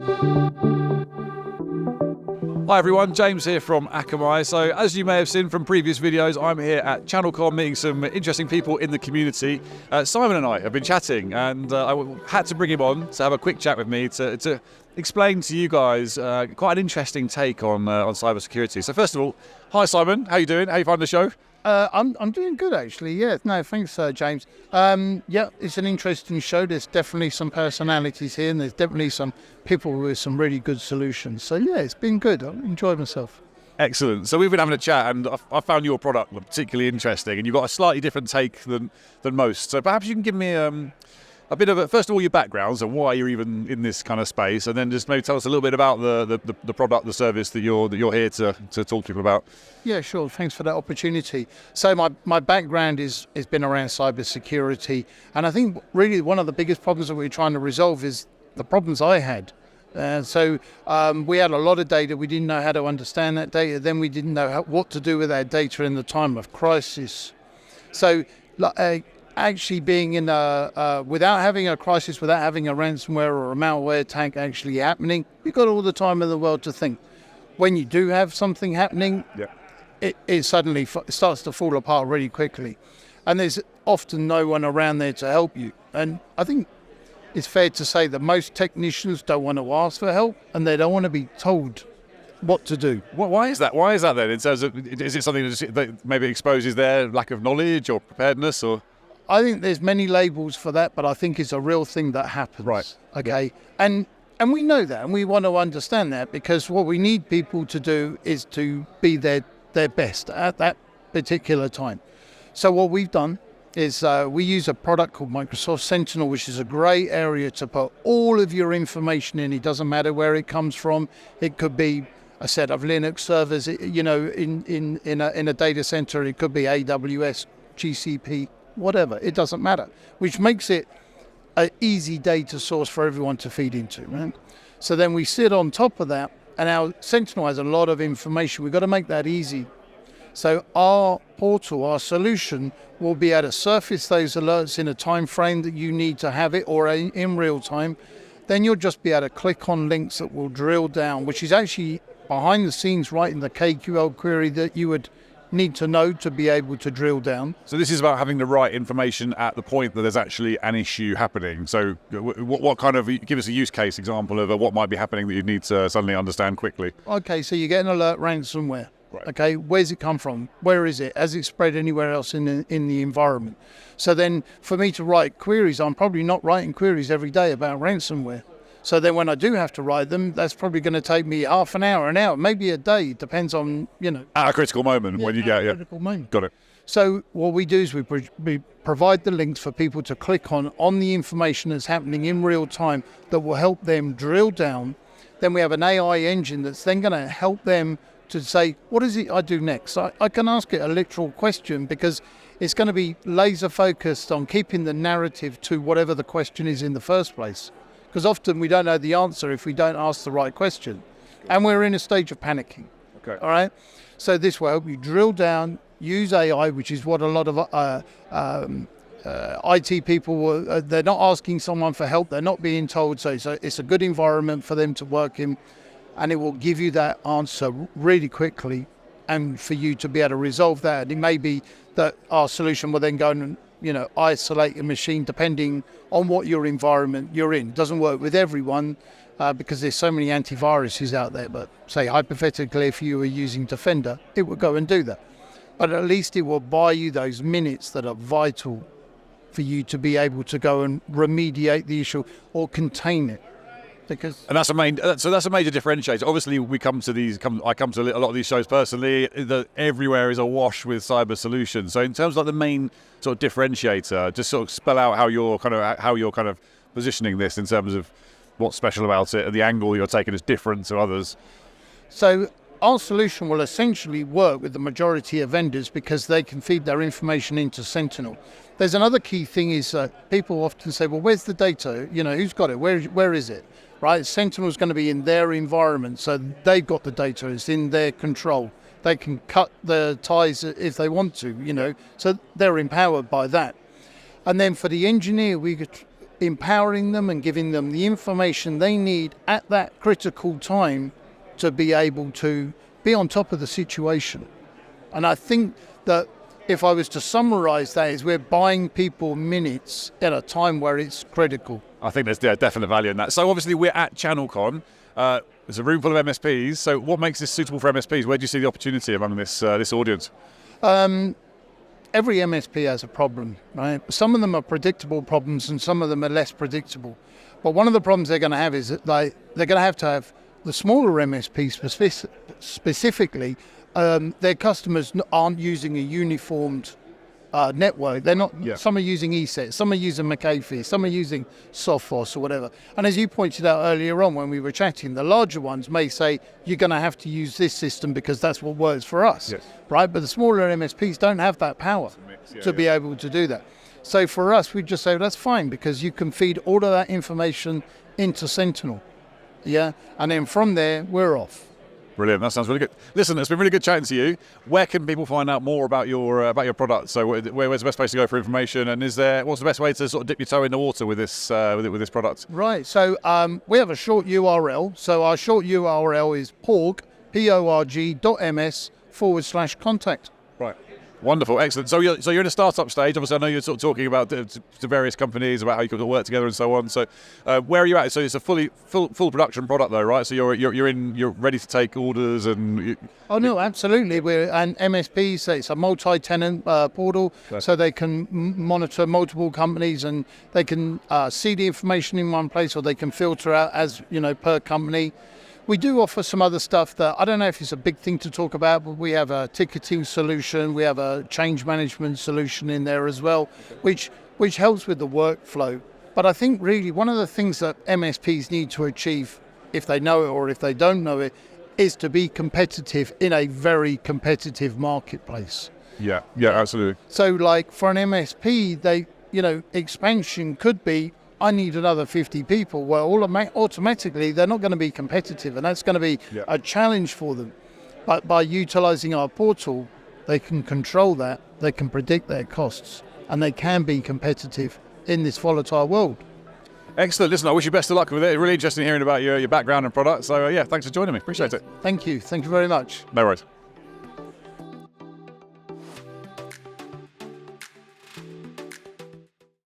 Hi everyone, James here from Akamai. So as you may have seen from previous videos, I'm here at ChannelCon meeting some interesting people in the community. Cymon and I have been chatting, and I had to bring him on to have a quick chat with me to explain to you guys quite an interesting take on cybersecurity. So first of all, hi Cymon, how you doing? How you find the show? I'm doing good actually. Yeah, no, thanks, James. Yeah, it's an interesting show. There's definitely some personalities here, and there's definitely some people with some really good solutions. So yeah, it's been good. I've enjoyed myself. Excellent. So we've been having a chat, and I found your product particularly interesting, and you've got a slightly different take than most. So perhaps you can give me a bit of first of all your backgrounds and why you're even in this kind of space, and then just maybe tell us a little bit about the product, the service that you're here to talk to people about. Yeah, sure. Thanks for that opportunity. So my background has been around cybersecurity, and I think really one of the biggest problems that we're trying to resolve is the problems I had. So we had a lot of data. We didn't know how to understand that data. Then we didn't know what to do with that data in the time of crisis. So actually being in without having a crisis, without having a ransomware or a malware attack actually happening, you've got all the time in the world to think. When you do have something happening, it suddenly starts to fall apart really quickly. And there's often no one around there to help you. And I think it's fair to say that most technicians don't want to ask for help, and they don't want to be told what to do. Why is that? Why is that then? In terms of, is it something that maybe exposes their lack of knowledge or preparedness, or? I think there's many labels for that, but I think it's a real thing that happens. Right. Okay. And we know that, and we want to understand that, because what we need people to do is to be their best at that particular time. So what we've done is we use a product called Microsoft Sentinel, which is a great area to put all of your information in. It doesn't matter where it comes from. It could be a set of Linux servers, in a data center. It could be AWS, GCP, whatever. It doesn't matter, which makes it an easy data source for everyone to feed into, right? So then we sit on top of that, and our Sentinel has a lot of information. We've got to make that easy. So our portal, our solution, will be able to surface those alerts in a time frame that you need to have it, or in real time. Then you'll just be able to click on links that will drill down, which is actually behind the scenes right in the KQL query that you would need to know to be able to drill down. So this is about having the right information at the point that there's actually an issue happening. So what kind of, give us a use case example of what might be happening that you need to suddenly understand quickly. Okay, so you get an alert ransomware. Right. Okay, where's it come from? Where is it? Has it spread anywhere else in the environment? So then for me to write queries, I'm probably not writing queries every day about ransomware. So then when I do have to write them, that's probably going to take me half an hour, maybe a day. It depends on, At a critical moment when you get it. Critical moment. Got it. So what we do is we provide the links for people to click on the information that's happening in real time that will help them drill down. Then we have an AI engine that's then going to help them to say, what is it I do next? I can ask it a literal question, because it's going to be laser focused on keeping the narrative to whatever the question is in the first place. Because often we don't know the answer if we don't ask the right question. And we're in a stage of panicking. Okay. All right? So this will help you drill down, use AI, which is what a lot of IT people, they're not asking someone for help. They're not being told. So it's a good environment for them to work in. And it will give you that answer really quickly, and for you to be able to resolve that. And it may be that our solution will then go and isolate a machine depending on what your environment you're in. It doesn't work with everyone because there's so many antiviruses out there. But say hypothetically, if you were using Defender, it would go and do that. But at least it will buy you those minutes that are vital for you to be able to go and remediate the issue or contain it. And that's a major differentiator. Obviously, I come to a lot of these shows personally. Everywhere is awash with cyber solutions. So in terms of the main sort of differentiator, just sort of spell out how you're kind of positioning this in terms of what's special about it and the angle you're taking is different to others. So our solution will essentially work with the majority of vendors because they can feed their information into Sentinel. There's another key thing is people often say, well, where's the data? Who's got it? Where is it? Right? Sentinel's going to be in their environment, so they've got the data. It's in their control. They can cut the ties if they want to, so they're empowered by that. And then for the engineer, empowering them and giving them the information they need at that critical time to be able to be on top of the situation. And I think that if I was to summarize that, is we're buying people minutes at a time where it's critical. I think there's definite value in that. So obviously we're at ChannelCon. There's a room full of MSPs. So what makes this suitable for MSPs? Where do you see the opportunity among this audience? Every MSP has a problem, right? Some of them are predictable problems and some of them are less predictable. But one of the problems they're going to have is that they're going to have the smaller MSPs specifically, their customers aren't using a uniformed network. They're not. Yeah. Some are using ESET, some are using McAfee, some are using Sophos or whatever. And as you pointed out earlier on when we were chatting, the larger ones may say you're going to have to use this system because that's what works for us, yes. right? But the smaller MSPs don't have that power to be able to do that. So for us, we just say that's fine because you can feed all of that information into Sentinel, yeah, and then from there we're off. Brilliant. That sounds really good. Listen, it's been really good chatting to you. Where can people find out more about your product? So where's the best place to go for information? And what's the best way to sort of dip your toe in the water with this with this product? Right. So we have a short URL. So our short URL is porg.ms/contact. Right. Wonderful, excellent. So you're in a startup stage. Obviously, I know you're sort of talking about to various companies about how you could work together and so on. So where are you at? So it's a full production product, though, right? So you're ready to take orders and. Oh no, absolutely. We're an MSP, so it's a multi-tenant portal, okay. So they can monitor multiple companies and they can see the information in one place, or they can filter out as per company. We do offer some other stuff that I don't know if it's a big thing to talk about, but we have a ticketing solution, we have a change management solution in there as well, which helps with the workflow. But I think really one of the things that MSPs need to achieve, if they know it or if they don't know it, is to be competitive in a very competitive marketplace. Yeah, absolutely. So like for an MSP, expansion could be, I need another 50 people. Well, automatically, they're not going to be competitive, and that's going to be a challenge for them. But by utilizing our portal, they can control that, they can predict their costs, and they can be competitive in this volatile world. Excellent. Listen, I wish you best of luck with it. Really interesting hearing about your background and product. So, thanks for joining me. Appreciate it. Thank you. Thank you very much. No worries.